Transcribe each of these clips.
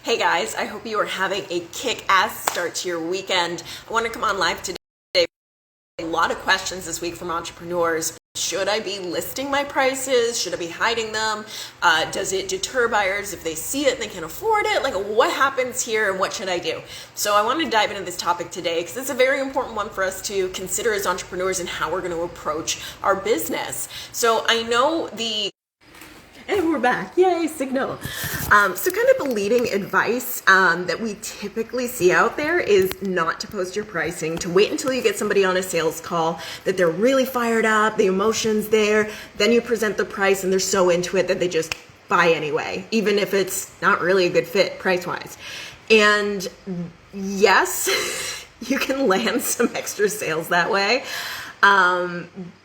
Hey guys, I hope you are having a kick-ass start to your weekend. I want to come on live today. A lot of questions this week from entrepreneurs. Should I be listing my prices? Should I be hiding them? Does it deter buyers if they see it and they can afford it? Like, what happens here and what should I do? So I want to dive into this topic today because it's a very important one for us to consider as entrepreneurs and how we're going to approach our business. So I know and we're back. Yay, signal. So kind of the leading advice that we typically see out there is not to post your pricing, to wait until you get somebody on a sales call, that they're really fired up, the emotion's there, then you present the price and they're so into it that they just buy anyway, even if it's not really a good fit price-wise. And yes, you can land some extra sales that way.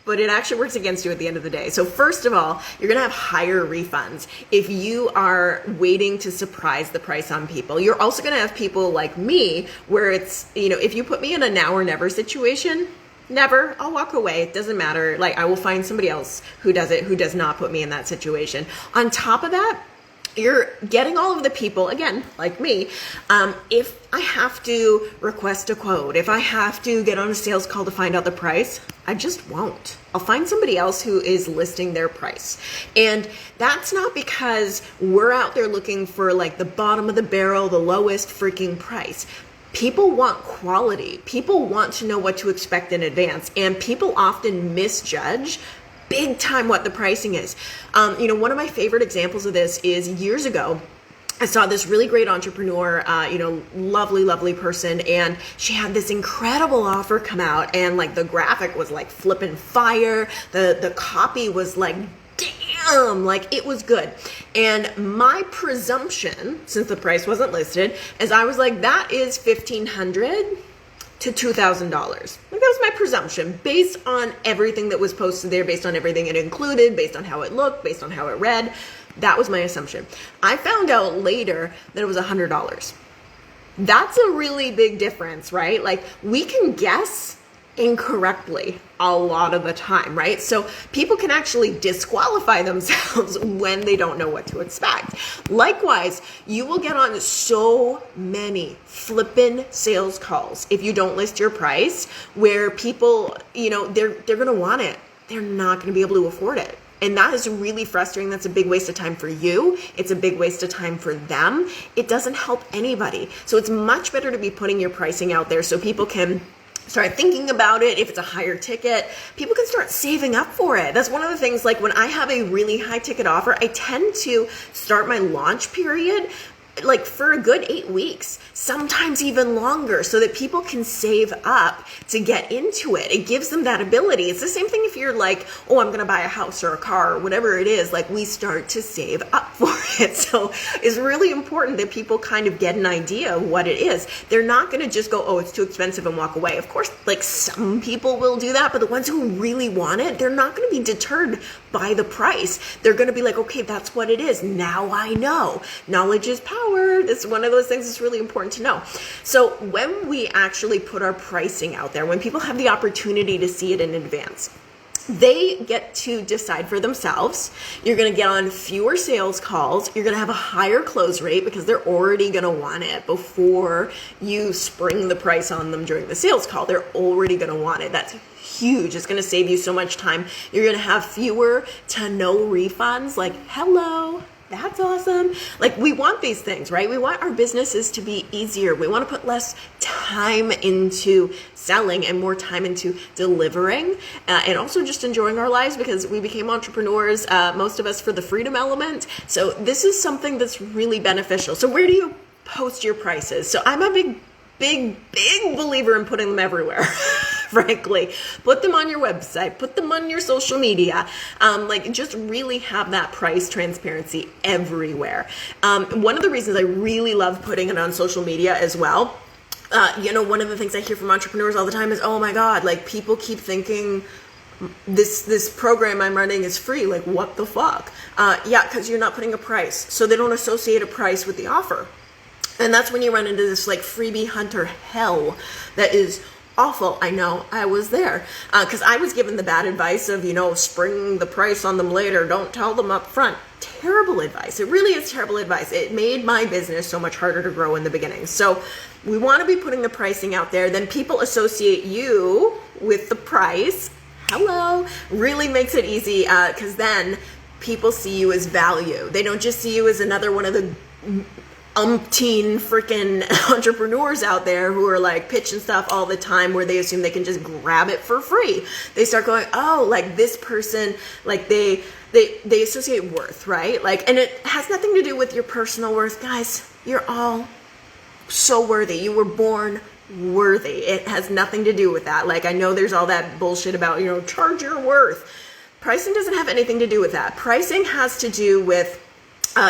But it actually works against you at the end of the day. So first of all, you're going to have higher refunds if you are waiting to surprise the price on people. You're also going to have people like me where it's, if you put me in a now or never situation, never, I'll walk away. It doesn't matter. Like, I will find somebody else who does it, who does not put me in that situation. On top of that, you're getting all of the people, again, like me, if I have to request a quote, if I have to get on a sales call to find out the price, I just won't. I'll find somebody else who is listing their price. And that's not because we're out there looking for like the bottom of the barrel, the lowest freaking price. People want quality. People want to know what to expect in advance. And people often misjudge big time what the pricing is. One of my favorite examples of this is years ago, I saw this really great entrepreneur, lovely person, and she had this incredible offer come out, and like the graphic was like flipping fire. The copy was like, damn, like it was good. And my presumption, since the price wasn't listed, is I was like, that is $1,500 to $2,000. Like, that was my presumption based on everything that was posted there, based on everything it included, based on how it looked, based on how it read. That was my assumption. I found out later that it was $100. That's a really big difference, right? Like, we can guess incorrectly a lot of the time, right? So people can actually disqualify themselves when they don't know what to expect. Likewise, you will get on so many flippin' sales calls if you don't list your price, where people, they're going to want it. They're not going to be able to afford it. And that is really frustrating. That's a big waste of time for you. It's a big waste of time for them. It doesn't help anybody. So it's much better to be putting your pricing out there so people can start thinking about it. If it's a higher ticket, people can start saving up for it. That's one of the things, like when I have a really high ticket offer, I tend to start my launch period like for a good 8 weeks, sometimes even longer, so that people can save up to get into it. It gives them that ability. It's the same thing if you're like, oh, I'm going to buy a house or a car or whatever it is. Like, we start to save up for it. So it's really important that people kind of get an idea of what it is. They're not going to just go, oh, it's too expensive, and walk away. Of course, like, some people will do that, but the ones who really want it, they're not going to be deterred by the price. They're going to be like, okay, that's what it is. Now I know. Knowledge is power. It's one of those things that's really important to know. So when we actually put our pricing out there, when people have the opportunity to see it in advance, they get to decide for themselves. You're going to get on fewer sales calls. You're going to have a higher close rate because they're already going to want it before you spring the price on them during the sales call. They're already going to want it. That's huge. It's going to save you so much time. You're going to have fewer to no refunds. Like, hello. That's awesome. Like, we want these things, right? We want our businesses to be easier. We want to put less time into selling and more time into delivering, and also just enjoying our lives, because we became entrepreneurs, most of us, for the freedom element. So this is something that's really beneficial. So where do you post your prices? So I'm a big believer in putting them everywhere. Frankly, put them on your website, put them on your social media, just really have that price transparency everywhere. One of the reasons I really love putting it on social media as well, one of the things I hear from entrepreneurs all the time is, oh my God, like, people keep thinking this program I'm running is free. Like, what the fuck? Yeah, because you're not putting a price. So they don't associate a price with the offer. And that's when you run into this like freebie hunter hell that is awful. I know, I was there because I was given the bad advice of, spring the price on them later. Don't tell them up front. terrible advice. It really is terrible advice. It made my business so much harder to grow in the beginning. So we want to be putting the pricing out there. Then people associate you with the price. Hello. Really makes it easy because then people see you as value. They don't just see you as another one of the umpteen freaking entrepreneurs out there who are like pitching stuff all the time where they assume they can just grab it for free. They start going, oh, like this person, like they associate worth, right? Like, and it has nothing to do with your personal worth. Guys, you're all so worthy. You were born worthy. It has nothing to do with that. Like, I know there's all that bullshit about, charge your worth. Pricing doesn't have anything to do with that. Pricing has to do with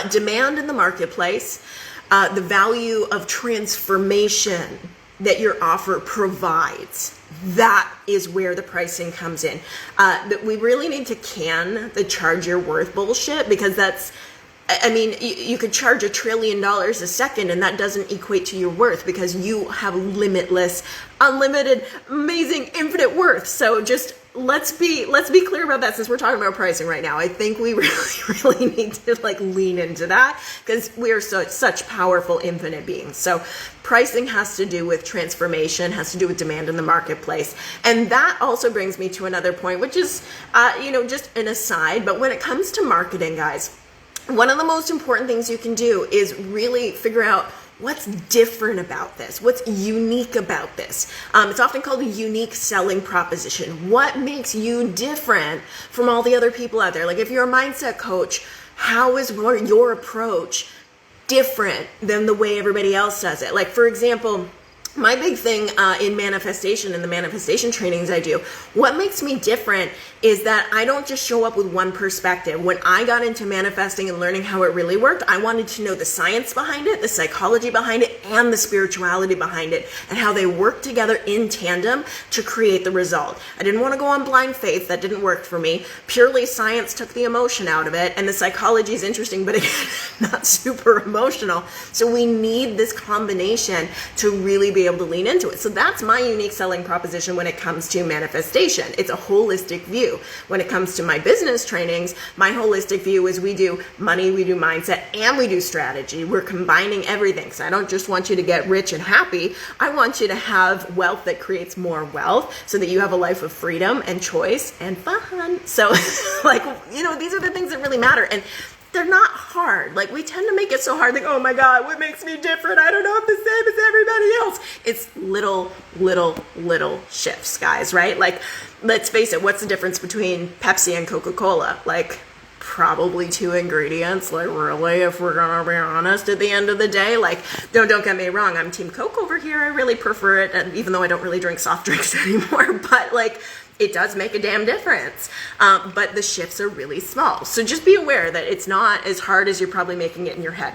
demand in the marketplace, the value of transformation that your offer provides. That is where the pricing comes in. That we really need to can the charge your worth bullshit, because that's, you could charge $1 trillion a second and that doesn't equate to your worth, because you have limitless, unlimited, amazing, infinite worth. So just let's be clear about that, since we're talking about pricing right now. I think we really need to lean into that, because we are such powerful, infinite beings. So pricing has to do with transformation, has to do with demand in the marketplace. And that also brings me to another point, which is, just an aside, but when it comes to marketing, guys, one of the most important things you can do is really figure out what's different about this, what's unique about this. It's often called a unique selling proposition. What makes you different from all the other people out there? Like, if you're a mindset coach, how is your approach different than the way everybody else does it? Like, for example, my big thing in manifestation and the manifestation trainings I do, what makes me different is that I don't just show up with one perspective. When I got into manifesting and learning how it really worked, I wanted to know the science behind it, the psychology behind it, and the spirituality behind it, and how they work together in tandem to create the result. I didn't want to go on blind faith. That didn't work for me. Purely science took the emotion out of it, and the psychology is interesting, but again, not super emotional. So we need this combination to really be able to lean into it. So that's my unique selling proposition when it comes to manifestation. It's a holistic view. When it comes to my business trainings, my holistic view is we do money, we do mindset, and we do strategy. We're combining everything. So I don't just want you to get rich and happy. I want you to have wealth that creates more wealth so that you have a life of freedom and choice and fun. So these are the things that really matter. And they're not hard. Like, we tend to make it so hard. Like, oh my God, what makes me different? I don't know if the same as everybody else. It's little shifts, guys, right? Like, let's face it, what's the difference between Pepsi and Coca-Cola? Like, probably 2 ingredients. Like, really, if we're gonna be honest at the end of the day. Like, don't get me wrong, I'm Team Coke over here. I really prefer it, and even though I don't really drink soft drinks anymore, but it does make a damn difference. But the shifts are really small. So just be aware that it's not as hard as you're probably making it in your head.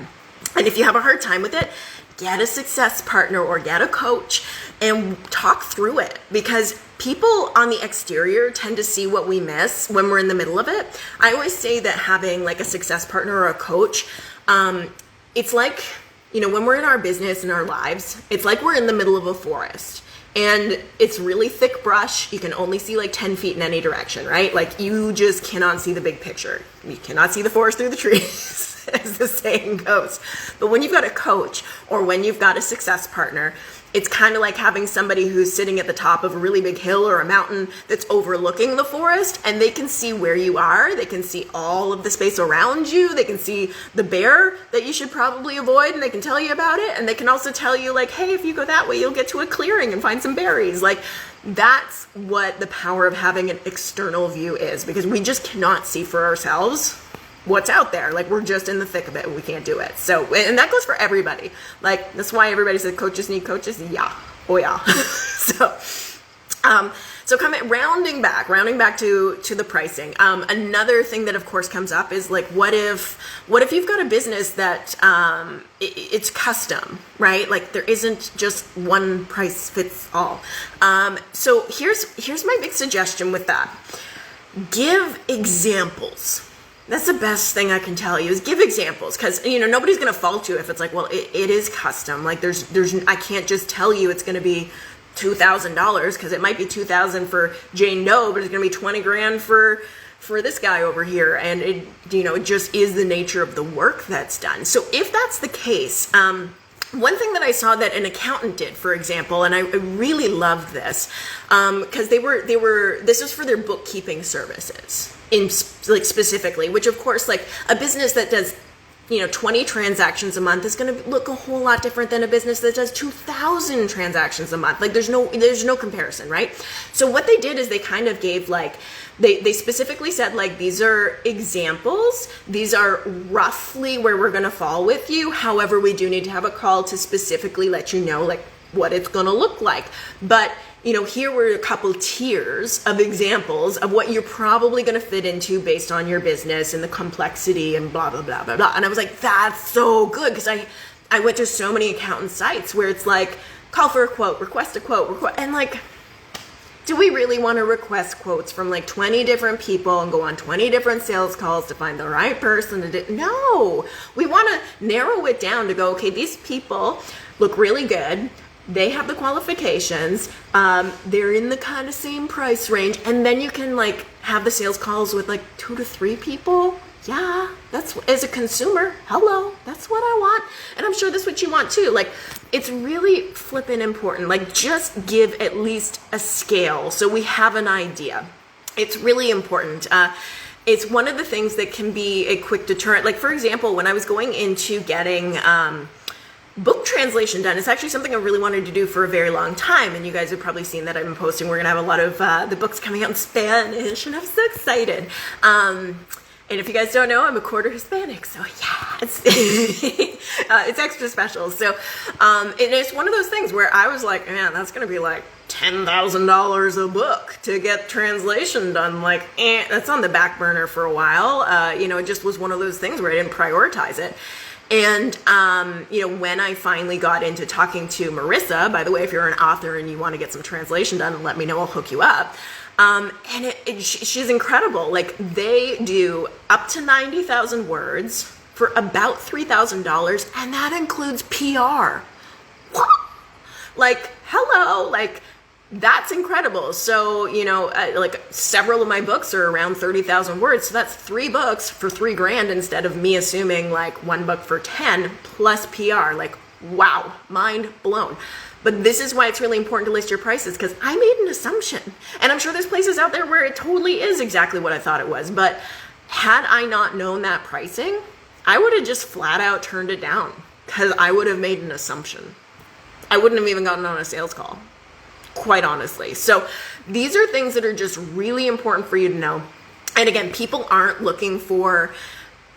And if you have a hard time with it, get a success partner or get a coach and talk through it, because people on the exterior tend to see what we miss when we're in the middle of it. I always say that having like a success partner or a coach, it's like, when we're in our business and our lives, it's like we're in the middle of a forest. And it's really thick brush. You can only see 10 feet in any direction, right? Like, you just cannot see the big picture. You cannot see the forest through the trees, as the saying goes. But when you've got a coach or when you've got a success partner, it's kind of like having somebody who's sitting at the top of a really big hill or a mountain that's overlooking the forest, and they can see where you are. They can see all of the space around you. They can see the bear that you should probably avoid, and they can tell you about it. And they can also tell you hey, if you go that way, you'll get to a clearing and find some berries. That's what the power of having an external view is, because we just cannot see for ourselves what's out there. We're just in the thick of it and we can't do it. So, and that goes for everybody. That's why everybody said coaches need coaches. Yeah. Oh yeah. So rounding back to the pricing. Another thing that of course comes up is what if you've got a business that it's custom, right? There isn't just one price fits all. So here's my big suggestion with that. Give examples. That's the best thing I can tell you, is give examples, because nobody's going to fault you if it's it is custom. There's I can't just tell you it's going to be $2,000, because it might be $2,000 for Jane Doe, but it's going to be $20,000 for this guy over here, and it, you know, it just is the nature of the work that's done. So if that's the case, one thing that I saw that an accountant did, for example, and I really loved this, because this was for their bookkeeping services like specifically, which of course, like a business that does, you know, 20 transactions a month is going to look a whole lot different than a business that does 2,000 transactions a month. Like there's no comparison, right? So what they did is they kind of gave like, they specifically said like, these are examples. These are roughly where we're going to fall with you. However, we do need to have a call to specifically let you know like what it's going to look like. But you know, here were a couple tiers of examples of what you're probably going to fit into based on your business and the complexity and blah, blah, blah, blah, blah. And I was like, that's so good. Because I went to so many accountant sites where it's like, call for a quote, request a quote, and like, do we really want to request quotes from like 20 different people and go on 20 different sales calls to find the right person to do? No, we want to narrow it down to go, okay, these people look really good. They have the qualifications, they're in the kind of same price range, and then you can like have the sales calls with like 2 to 3 people. Yeah, that's, as a consumer, hello, that's what I want. And I'm sure that's what you want too. Like, it's really flippin' important. Like, just give at least a scale so we have an idea. It's really important. It's one of the things that can be a quick deterrent. Like, for example, when I was going into getting book translation done, it's actually something I really wanted to do for a very long time, and you guys have probably seen that I've been posting. We're gonna have a lot of the books coming out in Spanish, and I'm so excited. And if you guys don't know, I'm a quarter Hispanic, so yeah, it's extra special. So it's one of those things where I was like, man, that's gonna be like $10,000 a book to get translation done. Like, that's on the back burner for a while. You know, it just was one of those things where I didn't prioritize it. And, you know, when I finally got into talking to Marissa, by the way, if you're an author and you want to get some translation done, let me know, I'll hook you up. And she's incredible. Like, they do up to 90,000 words for about $3,000, and that includes PR. What? Like, hello, like, that's incredible. So, you know, like several of my books are around 30,000 words. So that's 3 books for $3,000 instead of me assuming like 1 book for 10 plus PR. Like, wow, mind blown. But this is why it's really important to list your prices, because I made an assumption. And I'm sure there's places out there where it totally is exactly what I thought it was. But had I not known that pricing, I would have just flat out turned it down, because I would have made an assumption. I wouldn't have even gotten on a sales call, quite honestly. So these are things that are just really important for you to know. And again, people aren't looking for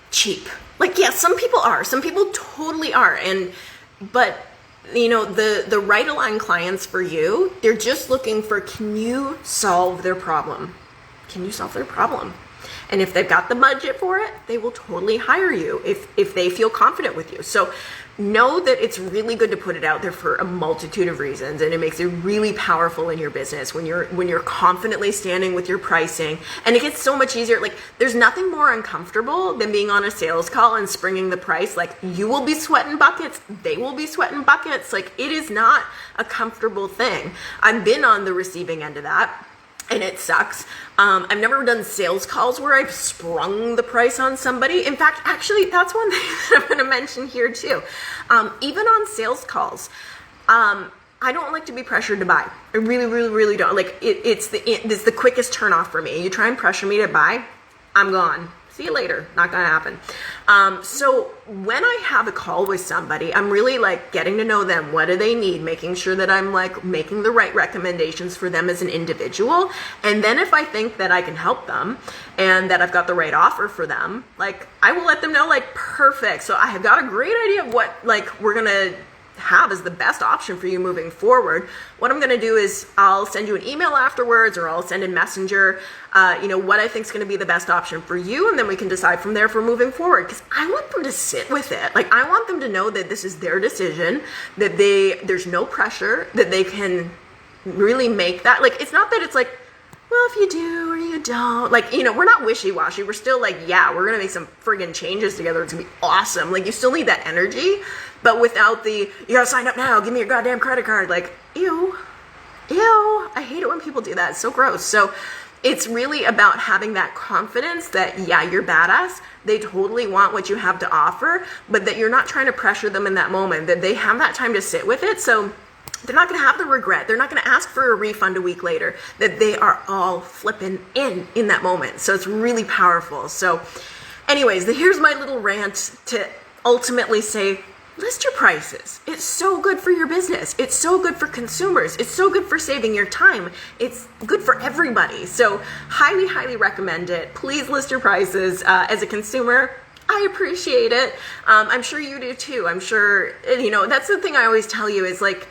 cheap. Like, yeah, some people are. Some people totally are. But you know, the right aligned clients for you, they're just looking for, can you solve their problem? Can you solve their problem? And if they've got the budget for it, they will totally hire you if they feel confident with you. So know that it's really good to put it out there for a multitude of reasons, and it makes it really powerful in your business when you're confidently standing with your pricing. And it gets so much easier. Like, there's nothing more uncomfortable than being on a sales call and springing the price. Like, you will be sweating buckets, they will be sweating buckets. Like, it is not a comfortable thing. I've been on the receiving end of that, and it sucks. I've never done sales calls where I've sprung the price on somebody. In fact, actually, that's one thing that I'm going to mention here too. Even on sales calls, I don't like to be pressured to buy. I really, really, really don't. Like, it's the quickest turn off for me. You try and pressure me to buy, I'm gone. See you later. Not gonna happen. So when I have a call with somebody, I'm really like getting to know them. What do they need? Making sure that I'm like making the right recommendations for them as an individual. And then if I think that I can help them and that I've got the right offer for them, like, I will let them know, like, perfect. So I have got a great idea of what like we're gonna have as the best option for you moving forward. What I'm going to do is I'll send you an email afterwards, or I'll send in Messenger, you know, what I think is going to be the best option for you. And then we can decide from there for moving forward. Because I want them to sit with it. Like, I want them to know that this is their decision, that there's no pressure, that they can really make that. Like, it's not that it's like, well, if you do or you don't, like, you know, we're not wishy-washy. We're still like, yeah, we're going to make some friggin' changes together. It's going to be awesome. Like, you still need that energy, but without the, you got to sign up now, give me your goddamn credit card. Like, ew. I hate it when people do that. It's so gross. So it's really about having that confidence that, yeah, you're badass. They totally want what you have to offer, but that you're not trying to pressure them in that moment, that they have that time to sit with it. So they're not going to have the regret. They're not going to ask for a refund a week later, that they are all flipping in that moment. So it's really powerful. So anyways, here's my little rant to ultimately say, list your prices. It's so good for your business. It's so good for consumers. It's so good for saving your time. It's good for everybody. So highly, highly recommend it. Please list your prices. As a consumer, I appreciate it. I'm sure you do too. I'm sure, that's the thing I always tell you is like,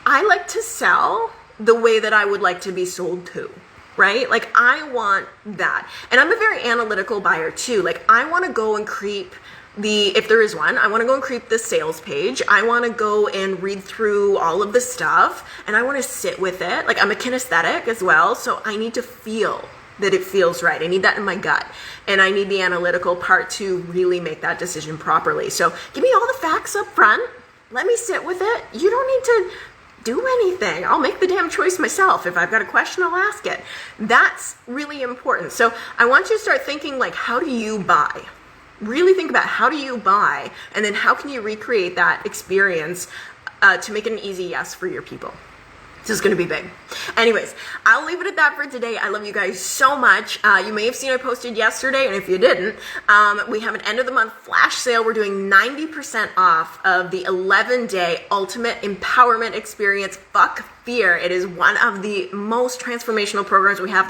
I like to sell the way that I would like to be sold to. Right? Like I want that. And I'm a very analytical buyer too. Like I want to go and creep if there is one, I want to go and creep the sales page. I want to go and read through all of the stuff and I want to sit with it. Like I'm a kinesthetic as well. So I need to feel that it feels right. I need that in my gut. And I need the analytical part to really make that decision properly. So give me all the facts up front. Let me sit with it. You don't need to do anything. I'll make the damn choice myself. If I've got a question, I'll ask it. That's really important. So I want you to start thinking like, how do you buy? Really think about how do you buy, and then how can you recreate that experience to make it an easy yes for your people. This is going to be big. Anyways, I'll leave it at that for today. I love you guys so much. You may have seen I posted yesterday, and if you didn't, we have an end of the month flash sale. We're doing 90% off of the 11-day ultimate empowerment experience. Fuck fear. It is one of the most transformational programs we have.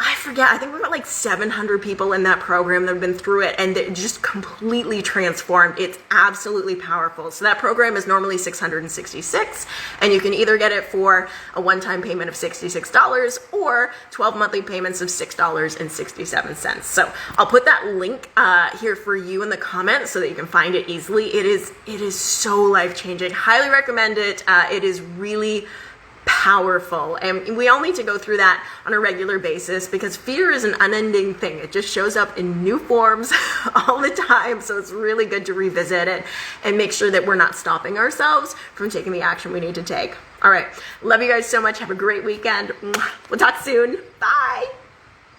I think we've got like 700 people in that program that have been through it, and it just completely transformed. It's absolutely powerful. So that program is normally $666, and you can either get it for a one-time payment of $66 or 12 monthly payments of $6.67. So I'll put that link here for you in the comments so that you can find it easily. It is so life-changing. Highly recommend it. It is really powerful, and we all need to go through that on a regular basis because fear is an unending thing. It just shows up in new forms all the time, so it's really good to revisit it and make sure that we're not stopping ourselves from taking the action we need to take. All right, love you guys so much. Have a great weekend. We'll talk soon. Bye.